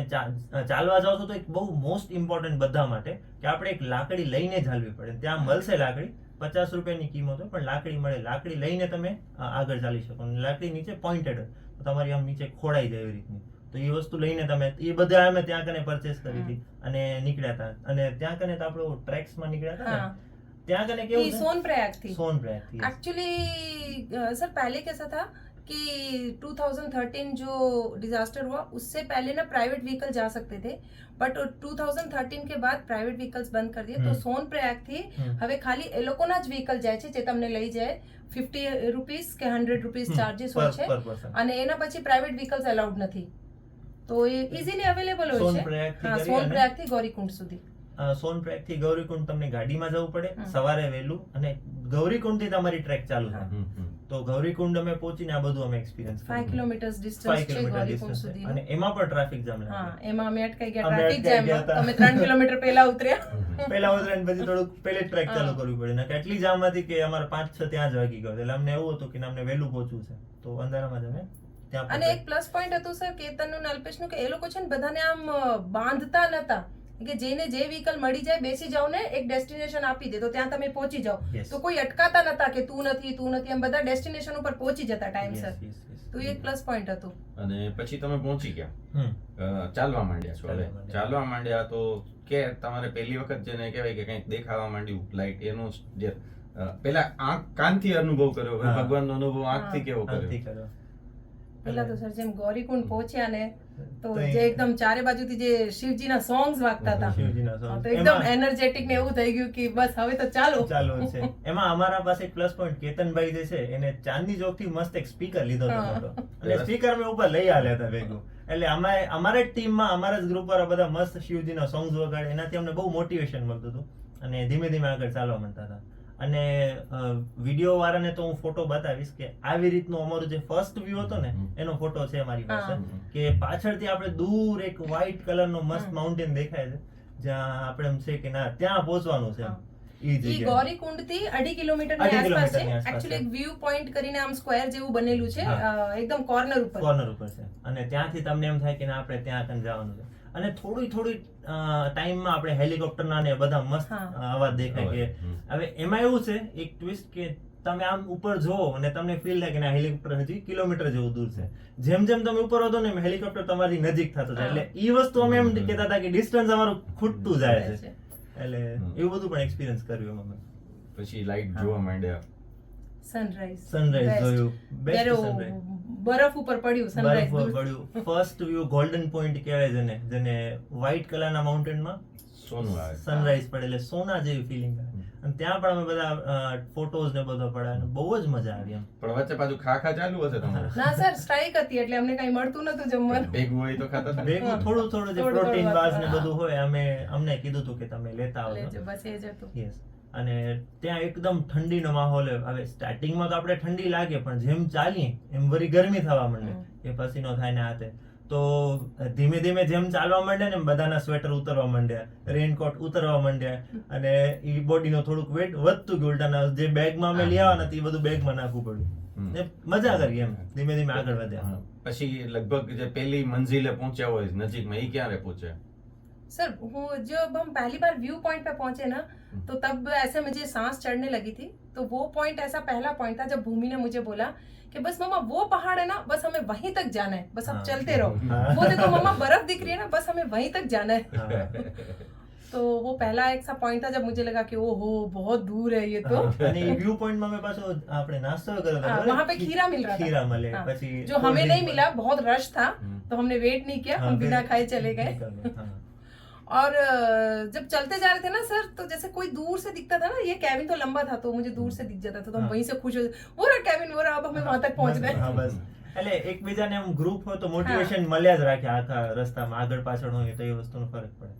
ચાલવા જાઓ છો તો એક બહુ મોસ્ટ ઇમ્પોર્ટન્ટ બધા માટે કે આપણે એક લાકડી લઈને જ હાલવી પડે. ત્યાં મળશે લાકડી, 50 રૂપિયાની કિંમત હોય, પણ લાકડી મળે. લાકડી લઈને તમે આગળ ચાલી શકો. અને લાકડી નીચે પોઇન્ટેડ હોય, તો તમારી આમ નીચે ખોડાઈ જાય એવી રીતની. તો એ વસ્તુ લઈને તમે, એ બધા અમે ત્યાં કને પરચેસ કરી હતી અને નીકળ્યા હતા. અને ત્યાં કને તો આપણે ટ્રેક્સમાં નીકળ્યા હતા हाँ, ને, ત્યાં કને ये કેવું છે? सोनप्रयाग थी. सोनप्रयाग थी. एक्चुअली सर पहले कैसा था कि 2013 जो डिजास्टर हुआ उससे पहले ना प्राइवेट व्हीकल जा सकते थे, बट 2013 के बाद प्राइवेट व्हीकल्स બંધ કરી દીધા. તો સોનપ્રયાગ થી હવે ખાલી એ લોકોના જ વ્હીકલ જાય છે જે તમને લઈ જાય. 50 રૂપીસ કે 100 રૂપીસ ચાર્जेस હોય છે, પર પર્સન. અને એના પછી પ્રાઇવેટ વ્હીકલ્સ અલાઉડ નથી. તો એ ઇઝીલી અવેલેબલ હોય છે. સોનપ્રયાગ થી હા, કરી અને સોનપ્રયાગ થી ગૌરીકુંડ સુધી. સોનપ્રયાગ થી ગૌરીકુંડ તમને ગાડીમાં જવું પડે હમ. સવારે વહેલું, અને ગૌરીકુંડ થી તમારી ટ્રેક ચાલુ થાય. હમ, હમ. તો ગૌરીકુંડ અમે પહોંચીને આ બધું અમે એક્સપિરિયન્સ 5 કિલોમીટર્સ 5 ડિસ્ટન્સ છે કિલોમીટર ગૌરીકુંડ ડિસ્ટન્સ, સુધી. અને એમાં પણ ટ્રાફિક જામ હા, લાગે. એમાં અમે અટકાઈ ગયા અમે ટ્રાફિક અટકાઈ ગયા જામમાં. હતા. તમે 3 કિલોમીટર પહેલા ઉતર્યા. પહેલા ઉતરીને પછી થોડુંક પહેલે ટ્રેક ચાલુ કરવી પડી, ને કેટલી જામ હતી કે અમારે 5-6 ત્યાં જ વાગી ગયો. એટલે અમને એવું હતું કે અમને વહેલું પહોંચવું છે, તો અંધારામાં જ અમે ત્યાં અને પહોંચ્યા. એક પ્લસ પોઈન્ટ હતું સર કેતનનું ને અલ્પેશનું કે એ લોકો છે ને બધાને આમ બાંધતા નતા કે જેને જે વ્હીકલ મળી જાય બેસી જાઓ ને એક ડેસ્ટિનેશન આપી દે તો ત્યાં તમે પહોંચી જાઓ. Yes. તો કોઈ અટકાતા નતા કે તું નથી એમ બધા ડેસ્ટિનેશન ઉપર પહોંચી જતા ટાઈમસર. Yes, yes, yes. તો એ એક પ્લસ પોઈન્ટ હતું. અને પછી તમે પહોંચી ગયા, હમ. ચાલવા માંડ્યા છો. હવે ચાલવા માંડ્યા. ચાલવા માંડ્યા તો કે તમારે પહેલી વખત જેને કહેવાય કે કંઈક દેખાવા માંડ્યું લાઈટ, એનો જે પેલા આંખ કાનથી અનુભવ કર્યો, હવે હા. ભગવાનનો અનુભવ આંખથી કેવો આથી કર્યો? કર્યો. પેલા તો સર જેમ ગૌરીકુંડ પહોંચ્યા ને તો તો એ- જે એકદમ ચારે બાજુથી જે શિવજીના સોંગ્સ વાગતા હતા, શિવજીના હા, songs. તો એકદમ એમાં- એનર્જેટિક ને એવું થઈ ગયું કે બસ હવે તો ચાલો. ચાલુ જ છે. એમાં અમારા પાસે એક પ્લસ પોઈન્ટ, કેતનભાઈ જે છે એને ચાંદની ચોક થી મસ્ત એક સ્પીકર લીધો હતો હા. મોટો. અને સ્પીકર અમે ઉપર લઈ આવ્યા હતા ભેગું. એટલે અમારા ટીમમાં અમારા જ ગ્રુપ વાળા બધા મસ્ત શિવજીના સોંગ્સ વગાડે, એનાથી અમને બહુ મોટિવેશન મળતું હતું અને ધીમે ધીમે આગળ ચાલવા માંડતા હતા. અને વિડીયો વાળાને તો હું ફોટો બતાવીશ કે આવી રીતનો અમારો જે ફર્સ્ટ વ્યૂ હતો ને એનો ફોટો છે અમારી પાસે. હા. કે પાછળથી આપણે દૂર એક વ્હાઈટ કલરનો મસ્ત હમ. માઉન્ટેન દેખાય છે, જ્યાં આપણે એમ છે કે ના ત્યાં પહોંચવાનું છે. હા. ઈ ઈ જગ્યાએ. ગૌરીકુંડ થી 2.5 કિલોમીટર ની 2.5 આસપાસ છે. કિલોમીટરની આસપાસ એકચ્યુઅલી છે. એક વ્યૂ પોઈન્ટ કરીને આમ સ્ક્વેર જેવું બનેલું છે, હા. એકદમ કોર્નર ઉપર. કોર્નર ઉપર છે, અને ત્યાંથી તમને એમ થાય કે ના આપણે ત્યાં કન જવાનું છે. અને થોડી ટાઈમમાં આપણે હેલિકોપ્ટરના ને બધા મસ્ત હા. અવાજ દેખાય કે હમ. હવે એમાં એવું છે એક ટ્વિસ્ટ કે તમે આમ ઉપર જોવો અને તમને ફીલ થાય કે ના હેલિકોપ્ટર હજી કિલોમીટર જેવું દૂર છે. જેમ જેમ તમે ઉપર વધો ને એમ હેલિકોપ્ટર તમારી નજીક થતું જાય. હા. એટલે ઈ વસ્તુ અમે એમ કહેતા હતા કે ડિસ્ટન્સ અમારું ખૂટતું જાય છે. છે. એટલે એવું બધું પણ એક્સપિરિયન્સ કર્યું અમે. પછી લાઈટ જોવા માંડ્યા. સનરાઈઝ સનરાઈઝ જોયું, બેસ્ટ જ્યારે સનરાઈઝ. બરફ ઉપર પડ્યું સનરાઈઝ બરફ પડ્યું. ફર્સ્ટ વ્યૂ ગોલ્ડન પોઈન્ટ કહેવાય જેને વ્હાઈટ કલરના માઉન્ટેનમાં સોનું આવે. સનરાઈઝ પડે એટલે સોના જેવી ફિલિંગ આવે. અને ત્યાં પણ અમે બધા ફોટોઝ ને બધો પડાય અને બહુ જ મજા આવી એમ. પણ વચ્ચે પાછું ખા ચાલુ હશે તમારે? ના સર સ્ટ્રાઇક હતી એટલે અમને કઈ મળતું નતું જમવાનું. ભેગું હોય તો ખાતા હતા? ભેગું થોડું જે થોડું પ્રોટીન થોડું બાર્સ ને હા. બધું હોય અમને કીધું હતું કે તમે લેતા આવજો. લેજો, બસ એ જ હતું. Yes. અને ત્યાં એકદમ ઠંડીનો માહોલ હોય. હવે સ્ટાર્ટિંગમાં તો આપણે ઠંડી લાગે પણ જેમ ચાલીએ એમ વળી ગરમી થવા માંડે એ પસીનો થાય ને હાથે. તો ધીમે ધીમે જેમ ચાલવા માંડે ને એમ બધાના સ્વેટર ઉતરવા માંડ્યા, રેનકોટ ઉતરવા માંડ્યા અને એ બોડીનું થોડુંક વેટ વધતું ગયું. ઉલટાના જે બેગમાં અમે લઈ આવવાના હતા એ બધું બેગમાં નાખવું પડ્યું. ને મજા કરી એમ ધીમે ધીમે આગળ વધ્યા. પછી લગભગ જે પહેલી મંજિલે પહોંચ્યા હોય નજીકમાં, એ ક્યારે પહોંચ્યા? सर वो जब हम पहली बार व्यू पॉइंट पे पहुंचे ना तो तब ऐसे मुझे सांस चढ़ने लगी थी. तो वो पॉइंट ऐसा पहला पॉइंट था जब भूमि ने मुझे बोला कि बस मम्मा वो पहाड़ है ना, बस हमें वहीं तक जाना है, बस आप चलते रहो. वो देखो मम्मा बर्फ दिख रही है ना, बस हमें वहीं तक जाना है. तो वो पहला एक सा पॉइंट था जब मुझे लगा कि ओहो बहुत दूर है ये तो. અને વ્યૂ પોઈન્ટ માં અમે પાછો આપણે નાસ્તો કર્યો હતો. वहाँ पे खीरा मिल रहा था. ખીરા મળે हाँ, પછી जो हमें नहीं मिला, बहुत रश था तो हमने वेट नहीं किया, हम बिना खाए चले गए. और जब चलते जा रहे थे ना सर तो जैसे कोई दूर से दिखता था ना, ये केविन तो लंबा था तो मुझे दूर से दिख जाता था, तो हम वहीं से खुश हो वो रहा केविन, वो रहा, अब हमें वहां तक पहुंचना है. હા બસ. એટલે એકબીજાને એમ ગ્રુપ હોય તો મોટિવેશન મળ્યા જ રાખે આખા રસ્તામાં. આગળ પાછળ હોય તો એ વસ્તુનો ફરક પડે.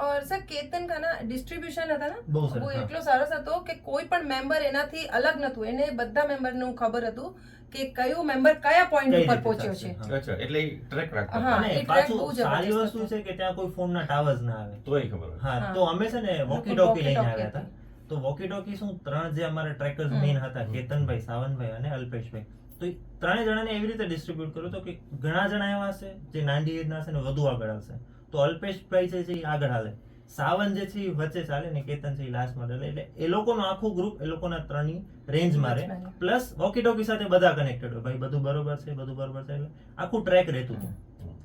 और सर केतन का ना ડિસ્ટ્રીબ્યુશન હતા ને બહુ સરસ, वो હા. એટલો સરસ હતો કે કોઈ પણ મેમ્બર એનાથી અલગ નતું. એને બધા મેમ્બરનું ખબર હતું કે કયો મેમ્બર કયા પોઈન્ટ કઈ ઉપર રીતે પહોંચ્યો ચાલશે, છે. હા. અચ્છા, એટલે ટ્રેક રાખતા હા. અને એ ટ્રેક પાછું બહુ જબરજસ્ત સારી હતો. વસ્તુ છે કે ત્યાં કોઈ ફોનના ટાવર્સ ના આવે. તોય ખબર હોય. હા, હા. તો અમે છે ને વોકી walkie ટોકી લઈને talkie આવ્યા હતા. તો વોકી ટોકી શું, ત્રણ જે અમારા ટ્રેકર્સ મેઇન હતા, કેતનભાઈ, સાવનભાઈ અને અલ્પેશભાઈ, તો એ ત્રણેય જણાને એવી રીતે ડિસ્ટ્રીબ્યુટ કર્યું હતું કે ઘણા જણા એવા હશે જે નાની એજના હશે ને વધુ આગળ આવશે. તો અલ્પેશભાઈ છે જે આગળ હાલે, સાવન જે છે એ વચ્ચે ચાલે ને કેતન છે એ લાસ્ટમાં ચાલે. એટલે એ લોકોનું આખું ગ્રુપ એ લોકોના ત્રણની રેન્જમાં રહે. પ્લસ વોકી ટોકી સાથે બધા કનેક્ટેડ હોય, ભાઈ બધું બરોબર છે, બધું બરોબર છે, એટલે આખું ટ્રેક રહેતું હતું.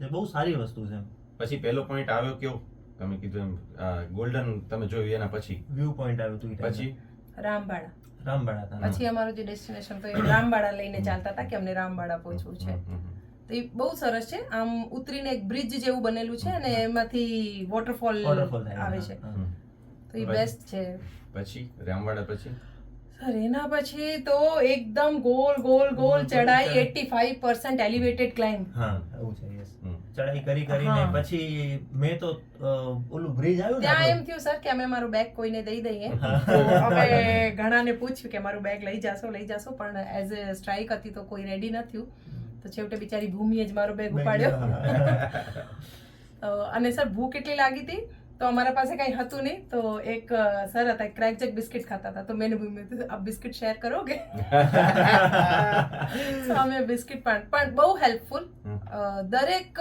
એ બહુ સારી વસ્તુ છે. પછી પહેલો પોઈન્ટ આવ્યો કેવો? તમે કીધું એમ ગોલ્ડન તમે જોયું એના પછી વ્યૂ પોઈન્ટ આવ્યું હતું એ time. પછી રામબાડા. રામબાડા હતા. પછી અમારું જે ડેસ્ટિનેશન તો એ રામબાડા લઈને ચાલતા હતા કે અમને રામબાડા પહોંચવું છે. તો એ બહુ સરસ છે. આમ ઉતરીને એક બ્રિજ જેવું બનેલું છે અને એમાંથી વોટરફોલ Waterfall થાય. આવે છે. હા. તો એ બેસ્ટ છે. પછી રામવાડા પછી સર એના પછી તો એકદમ ગોલ ગોલ ગોલ ચડાઈ, 85% એલિવેટેડ ક્લાઇમ્બ. હા, એવું છે. yes. ચડાઈ કરીને હા. પછી મેં તો ઓલું બ્રિજ આવ્યું ને ત્યાં એમ આપણું. થયું સર કે અમે મારું બેગ કોઈને દઈ દઈએ. હા. તો અમે ઘણાને પૂછ્યું કે મારું બેગ લઈ જાશો પણ એઝ અ સ્ટ્રાઇક હતી તો કોઈ રેડી ન થયું. તો છેવટે બિચારી ભૂમિએ જ મારો બેગ ઉપાડ્યો. અને સર ભૂખ એટલી લાગી હતી તો અમારા પાસે કઈ હતું નહીં. તો એક સર હતા, ક્રેક જેક બિસ્કિટ ખાતા હતા. તો મેં ભૂમિ આપ બિસ્કિટ શેર કરોગે? તો અમે બિસ્કિટ પણ બહુ હેલ્પફુલ. દરેક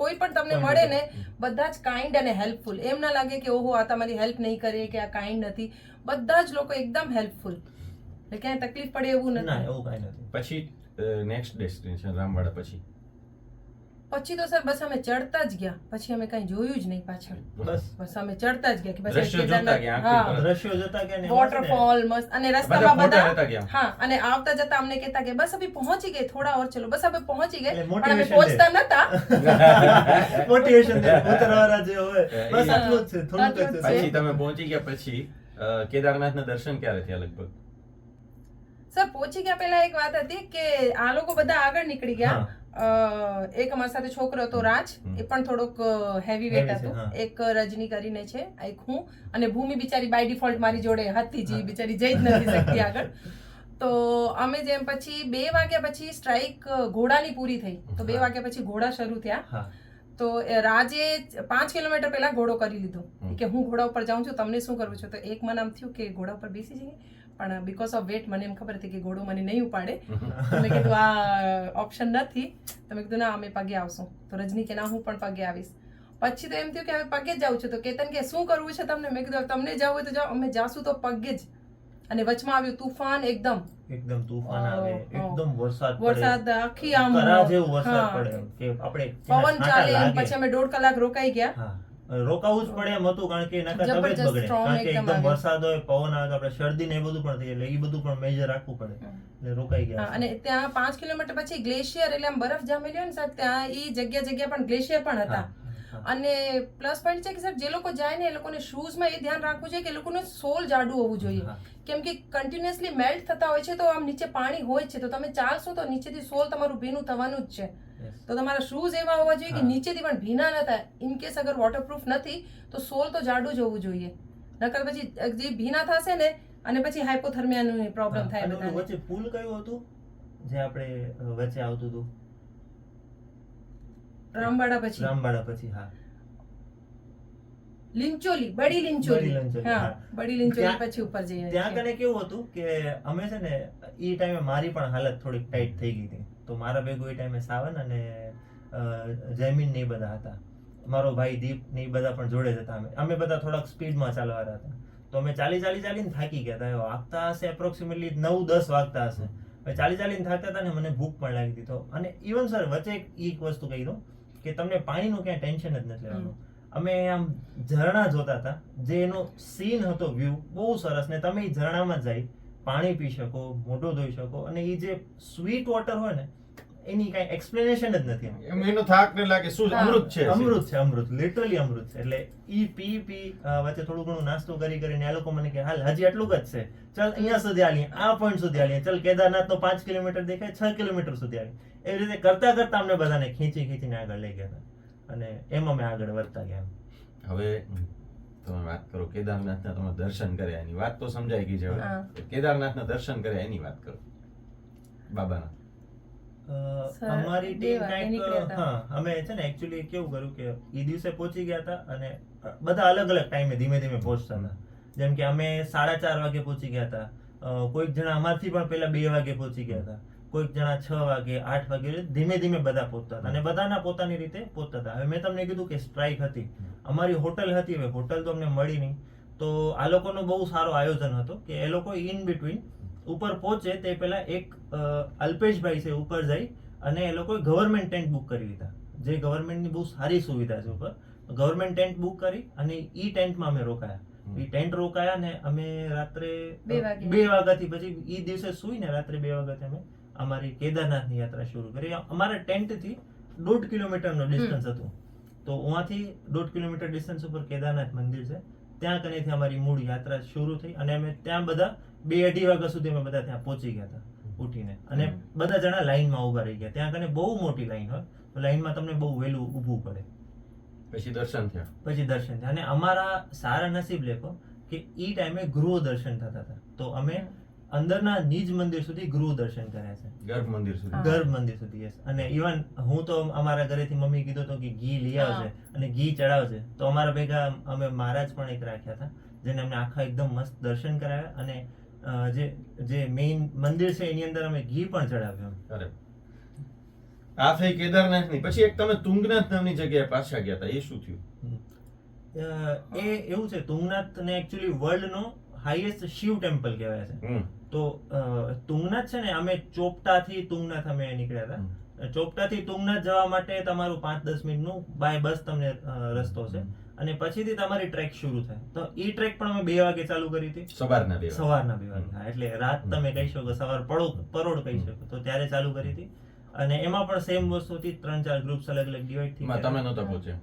કોઈ પણ તમને મળે ને બધા જ કાઇન્ડ અને હેલ્પફુલ. એમ ના લાગે કે ઓહો આ તમારી હેલ્પ નહીં કરે કે આ કાઇન્ડ નથી. બધા જ લોકો એકદમ હેલ્પફુલ. એટલે ક્યાંય તકલીફ પડે એવું ના, નથી. એવું કાંઈ નથી. પછી નેક્સ્ટ ડેસ્ટિનેશન રામવાડા પછી પછી તો સર બસ અમે ચડતા જ ગયા. પછી અમે કઈ જોયું જ નહીં પાછળ. બસ અમે ચડતા જ ગયા કે દ્રશ્યો પછી જોતા ગયા, હા, આંખથી દ્રશ્યો જોતા ગયા ને એમાં છે ને, વોટરફોલ મસ્ત. અને બધા રસ્તામાં ફોટા બધા લેતા ગયા. હા, અને આવતા જતા અમને કહેતા કે બસ અભી પહોંચી ગए, થોડા और चलो, બસ હવે પહોંચી ગए. એટલે પણ અમે motivation પહોંચતા નતા. મોટિવેશન દે ઉતરવાળા જે હોય બસ આટલું જ છે, થોડુંક જ છે. પછી તમે પહોંચી ગયા પછી કેદારનાથના દર્શન ક્યારે થયા લગભગ? સર પહોંચી ગયા પહેલા એક વાત હતી કે આ લોકો બધા આગળ નીકળી ગયા. એક અમારી સાથે છોકરો હતો રાજ, એ પણ થોડોક હેવી વેટ Heavy છે, હતો. હા. એક રજની કરીને છે, એક હું, અને ભૂમિ બિચારી બાય ડિફોલ્ટ મારી જોડે હતી જ, બિચારી જઈ જ નથી શકતી આગળ. તો અમે જેમ પછી 2 વાગ્યા પછી સ્ટ્રાઇક ઘોડાની પૂરી થઈ. તો 2 વાગ્યા પછી ઘોડા શરૂ થયા. હા. તો રાજે 5 કિલોમીટર પહેલા ઘોડો કરી લીધો કે હું ઘોડા ઉપર જાઉં છું, તમને શું કરવું છે? તો એક મન આમ થયું કે ઘોડા ઉપર બેસી જઈએ, પણ બીકોઝ ઓફ વેટ મને એમ ખબર હતી કે ઘોડો મને નહીં ઉપાડે. તો મેં કીધું આ ઓપ્શન નથી. તો મેં કીધું ના, અમે પગે આવશું. તો રજની કે ના, હું પણ પગે આવીશ. પછી તો એમ થયું કે હવે પગે જ જાઉં છું. તો કેતન કે શું કરવું છે તમને? મેં કીધું તમને જવું હોય તો જાઓ, અમે જાશું તો પગે જ. અને વચમાં આવ્યું તુફાન, એકદમ તૂફાન આવે, એકદમ વરસાદ પડે, વરસાદ આખી આમ કરા જેવું વરસાદ હા. પડે એમ કે આપણે પવન છાંટા ચાલે. લાગે. પછી અમે 1.5 કલાક રોકાઈ ગયા. હા, રોકાવું જ પડે એમ હતું કારણ કે નકર તબિયત જબરજસ્ત બગડે. storm કારણ કે એકદમ એકદમ આવ્યો. વરસાદ હોય, પવન આવે તો આપણે શરદી ને એ બધું પણ થઈ, એટલે એ બધું પણ મેજર રાખવું પડે. એટલે રોકાઈ હા, ગયા. અને ત્યાં 5 કિલોમીટર પછી ગ્લેશિયર, એટલે આમ બરફ જામેલી હોય ને સાહેબ, ત્યાં ઈ જગ્યા પણ ગ્લેશિયર પણ હતા. હા. અને પ્લસ પોઈન્ટ છે કે સર જે લોકો જાય ને એ લોકોને શૂઝમાં એ ધ્યાન રાખવું જોઈએ કે એ લોકોનું સોલ જાડું હોવું જોઈએ, હા. કેમ કે કન્ટિન્યુઅસલી મેલ્ટ થતા હોય છે તો આમ નીચે પાણી હોય છે તો તમે ચાલશો તો નીચેથી સોલ તમારું ભીનું થવાનું જ છે. Yes. તો તમારા શૂઝ એવા હોવા જોઈએ કે હા. નીચેથી પણ ભીના ન થાય. ઇન કેસ અગર વોટરપ્રૂફ નથી તો સોલ તો જાડું જ હોવું જોઈએ, નકર પછી જે ભીના થશે ને અને પછી હાઇપોથર્મિયાનો પ્રોબ્લેમ હા, થાય અને ઓલું બધાને. વચ્ચે પુલ કયું હતું જે આપણે વચ્ચે આવતું હતું રામવાડા પછી રામબાડા પછી? હા, બડી બડી લિંચોલી, લિંચોલી, હા હા. બડી લિંચોલી ત્યાં- પછી ઉપર જઈએ ત્યાં છીએ. કને કેવું હતું કે અમે છે ને ઈ ટાઈમે મારી પણ હાલત થોડીક ટાઈટ થઈ ગઈ હતી, તો મારા ભેગું એ ટાઈમે સાવન અને જયમીન ને ઈ બધા હતા, મારો ભાઈ દીપ ને ઈ બધા પણ જોડે જ હતા. અમે બધા થોડાક સ્પીડમાં ચાલવાના હતા, તો અમે ચાલીને થાકી ગયા હતા. વાગતા હશે એપ્રોક્સિમેટલી 9-10 વાગતા હશે. હવે ચાલીને થાકતા હતા ને મને ભૂખ પણ લાગી હતી. તો અને ઇવન સર વચ્ચે એક વસ્તુ કહી દઉં કે તમને પાણીનું ક્યાંય ટેન્શન જ નથી લેવાનું. અમે આમ ઝરણા જોતા હતા, જે એનો સીન હતો, વ્યૂ બહુ સરસ, ને તમે ઈ ઝરણામાં જઈ પાણી પી શકો, મોઢું ધોઈ શકો, અને ઈ જે સ્વીટ વોટર હોય ને એની કાંઈ એક્સપ્લેનેશન જ નથી. એમ એનો થાક ને લાગે શું હા. અમૃત છે. અમૃત લિટરલી અમૃત છે. એટલે ઈ પી વચ્ચે થોડું ઘણું નાસ્તો કરીને આ લોકો મને કે હાલ હજી આટલું જ છે, ચાલ અહીંયા સુધી આલીએ, આ પોઈન્ટ સુધી આલીએ, ચાલ કેદારનાથ નો 5 કિલોમીટર દેખાય, 6 કિલોમીટર સુધી આવીએ. એવી રીતે કરતા અમને બધાને ખેંચીને આગળ લઈ ગયા હતા, અને એમ અમે આગળ વધતા ગયા. હવે તમે વાત કરો કેદારનાથના તમે દર્શન કર્યા એની વાત તો સમજાઈ ગઈ છે. હા. હવે કેદારનાથના દર્શન કર્યા એની વાત કરો બાબાના. સર, અમારી બે ટીમ વાગે કંઈક નીકળ્યા હતા. હા, અમે છે ને એકચ્યુઅલી કેવું કર્યું કે ઈ દિવસે પહોંચી ગયા હતા, અને બધા અલગ ટાઈમે ધીમે પહોંચતા હતા. જેમ કે અમે 4:30 વાગે પહોંચી ગયા હતા, કોઈક જણા અમારથી પણ પહેલા 2 વાગે પહોંચી ગયા હતા, કોઈક જણા 6 વાગે 8 વાગે, ધીમે બધા પહોંચતા હતા, અને બધાના પોતાની રીતે પહોંચતા હતા. હવે મેં તમને કીધું કે સ્ટ્રાઇક હતી, અમારી હોટલ હતી, હવે હોટલ તો અમને મળી નહીં, તો આ લોકોનો બહુ સારો આયોજન હતો કે એ લોકો ઇન બિટવીન ઉપર પહોંચે તે પહેલા એક અલ્પેશભાઈ છે ઉપર જઈ અને એ લોકોએ ગવર્મેન્ટ ટેન્ટ બુક કરી લીધા, જે ગવર્મેન્ટની બહુ સારી સુવિધા છે ઉપર. ગવર્મેન્ટ ટેન્ટ બુક કરી અને ઈ ટેન્ટમાં અમે રોકાયા. ઈ ટેન્ટ રોકાયા ને અમે રાત્રે 2 વાગે. 2 વાગ્યાથી પછી ઈ દિવસે સુઈને રાત્રે 2 વાગ્યાથી અમે અમારી કેદારનાથની યાત્રા શરૂ કરી. અમારા ટેન્ટથી 1.5 કિલોમીટરનો ડિસ્ટન્સ હતું, તો ઉहाँથી 1.5 કિલોમીટર ડિસ્ટન્સ ઉપર કેદારનાથ મંદિર છે, ત્યાં કનેથી અમારી મૂળ યાત્રા શરૂ થઈ, અને અમે ત્યાં બધા 2-2.5 વાગ્યા સુધી અમે બધા ત્યાં પહોંચી ગયા હતા ઉઠીને, અને બધા જણા લાઈનમાં ઊભા રહી ગયા. ત્યાં કને બહુ મોટી લાઈન હોય, તો લાઈનમાં તમને બહુ વહેલું ઊભું પડે. પછી દર્શન થયા. થયા, અને અમારા સારા નસીબ લેખો કે ઈ ટાઈમે ગૃહ દર્શન થતા હતા, તો અમે અંદરના નિજ મંદિર સુધી ગૃહ દર્શન કર્યા છે, ગર્ભ મંદિર સુધી. હા. ગર્ભ મંદિર સુધી. યસ. અને ઇવન હું તો અમારા ઘરેથી મમ્મી કીધું હતું કે ઘી લઈ આવજે અને ઘી ચડાવજે, તો અમારા ભેગા અમે મહારાજ પણ એક રાખ્યા હતા, જેને અમને આખા એકદમ મસ્ત દર્શન કરાવ્યા, અને જે મેઇન મંદિર છે એની અંદર અમે ઘી પણ ચડાવ્યું. અરે આ થઈ કેદારનાથની. પછી એક તમે તુંગનાથ નામની જગ્યાએ પાછા ગયા હતા, એ શું થયું? એ એવું છે, તુંગનાથ ને એકચ્યુઅલી વર્લ્ડ નો હાઈએસ્ટ શિવ ટેમ્પલ કહેવાય છે. તો તુંગનાથ છે ને, અમે ચોપટાથી તુંગનાથ અમે નીકળ્યા હતા. ચોપટાથી તુંગનાથ જવા માટે તમારું 5-10 મિનિટનું બાય બસ તમને રસ્તો છે, અને પછીથી તમારી ટ્રેક શરૂ થાય. તો ઈ ટ્રેક પણ અમે 2 વાગે ચાલુ કરી હતી, સવારના 2 સવારના 2 વાગે. હા, એટલે રાત તમે કહી શકો, સવાર પરોઢ કહી શકો, તો ત્યારે ચાલુ કરી હતી. અને એમાં પણ સેમ વસ્તુ હતી, 3-4 ગ્રુપ્સ અલગ ડિવાઈડ થઈ માં તમે નહોતા પહોંચ્યા.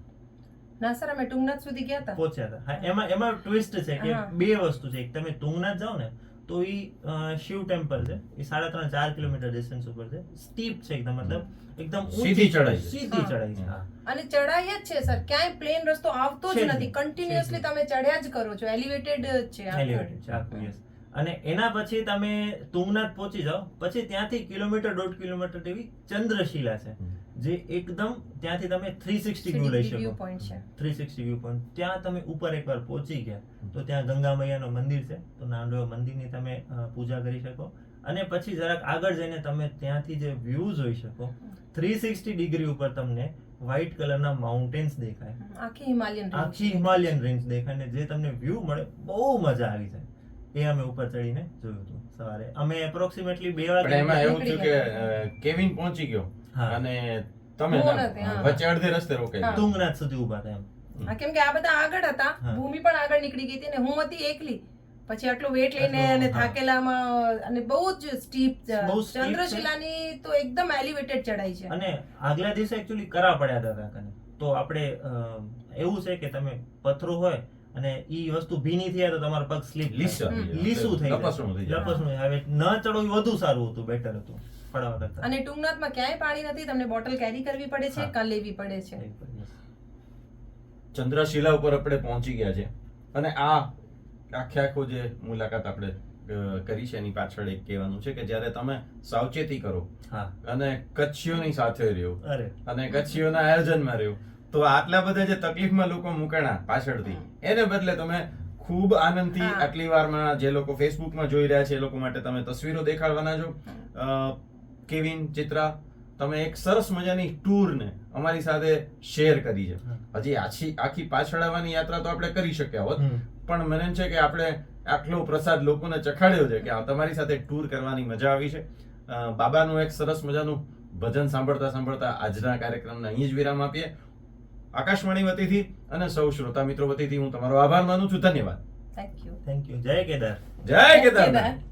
ના સર અમે ટુંગનાથ સુધી ગયા હતા. પહોંચ્યા હતા. હા, એમાં ટ્વિસ્ટ છે કે હા. 2 વસ્તુ છે. એક તમે તુંગનાથ જાઓ ને તો ઈ શિવ ટેમ્પલ છે, એ 3.5-4 કિલોમીટર ડિસ્ટન્સ ઉપર છે, સ્ટીપ છે એકદમ, મતલબ એકદમ સીધી ચઢાઈ છે. સીધી હા. ચઢાઈ છે. હા. અને ચઢાઈ જ છે સર, ક્યાંય પ્લેન રસ્તો આવતો છે જ જ નથી, નહીં. કન્ટિન્યુઅસલી છે જ તમે ચડ્યા જ કરો છો, એલિવેટેડ જ છે આખું. Elevated છે આખું, yes. અને એના પછી તમે તુંગનાથ પહોંચી જાઓ, પછી ત્યાંથી 1.5 કિલોમીટર જેવી ચંદ્રશિલા છે, જે એકદમ ત્યાંથી તમે 360 વ્યૂ લઈ વ્યૂ શકો. પોઈન્ટ છે. 360 વ્યૂ પોઈન્ટ. ત્યાં તમે ઉપર એકવાર પહોંચી ગયા તો ત્યાં ગંગા મૈયાનું મંદિર છે, તો નાનું એવું મંદિરની તમે પૂજા કરી શકો, અને પછી જરાક આગળ જઈને તમે ત્યાંથી જે વ્યૂ જોઈ શકો, 360 ડિગ્રી ઉપર તમને વ્હાઇટ કલરના માઉન્ટેન્સ દેખાય, આખી હિમાલયન રેન્જ. આખી હિમાલયન રેન્જ દેખાય, ને જે તમને વ્યૂ મળે, બહુ મજા આવી જાય. એ અમે ઉપર ચડીને જોયું હતું સવારે. અમે એપ્રોક્સિમેટલી 2 વાગે. પણ એમાં એવું નીકળી થયું કે કેવિન પહોંચી ગયો હા. અને તમે હું ના- નથી, હા. વચ્ચે અડધે રસ્તે રોકાઈ હા. ગયા. તુંગનાથ સુધી ઊભા હતા એમ. હા, કેમ કે આ બધા આગળ હતા, હા. ભૂમિ પણ આગળ નીકળી ગઈ હતી ને હું હતી એકલી. પછી આટલો વેટ લઈને આટલું, અને હા. થાકેલામાં, અને બહુ જ સ્ટીપ બહુ steep છે. ચંદ્રશિલાની તો એકદમ એલિવેટેડ ચઢાઈ છે. અને આગલા દિવસે એકચ્યુઅલી કરા પડ્યા હતા કને, તો આપણે એવું છે કે તમે પથરો હોય અને ઈ વસ્તુ ભીની થાય તો તમારો પગ સ્લીપ લીસું થઈ જાય, લપસણું થઈ જાય. લપસણું. હવે ન ચડો એ વધુ સારું હતું, બેટર હતું પડાવવા કરતા. અને ટૂંકનાથમાં ક્યાંય પાણી નથી, તમને બોટલ કેરી કરવી પડે છે, હા. કાં લેવી પડે છે. ચંદ્રશિલા ઉપર આપણે પહોંચી ગયા છે અને આ આખો જે મુલાકાત આપણે કરી છે એની પાછળ એક કહેવાનું છે કે જ્યારે તમે સાવચેતી કરો હા, અને કચ્છીઓની સાથે રહ્યો અરે અને કચ્છીઓના આયોજનમાં રહ્યો તો આટલા બધા જે તકલીફમાં લોકો મુકાણા પાછળથી એને બદલે તમે ખૂબ આનંદથી હા. આટલી વારમાં જે લોકો ફેસબુકમાં જોઈ રહ્યા છે એ લોકો માટે તમે તસવીરો દેખાડવાના છો. કેવિન, ચિત્રા, તમે એક સરસ મજાની ટૂરને અમારી સાથે શેર કરી છે. હજી આખી પાછળ આવવાની યાત્રા તો આપણે કરી શક્યા હોત, પણ મને એમ છે કે આપણે આટલો પ્રસાદ લોકોને ચખાડ્યો છે કે આ તમારી સાથે ટૂર કરવાની મજા આવી છે. બાબાનું એક સરસ મજાનું ભજન સાંભળતા સાંભળતા આજના કાર્યક્રમને અહીં જ વિરામ આપીએ. આકાશવાણી વતીથી અને સૌ શ્રોતા મિત્રો વતીથી હું તમારો આભાર માનું છું. ધન્યવાદ. Thank you. Thank you. જય કેદાર. જય કેદારનાથ.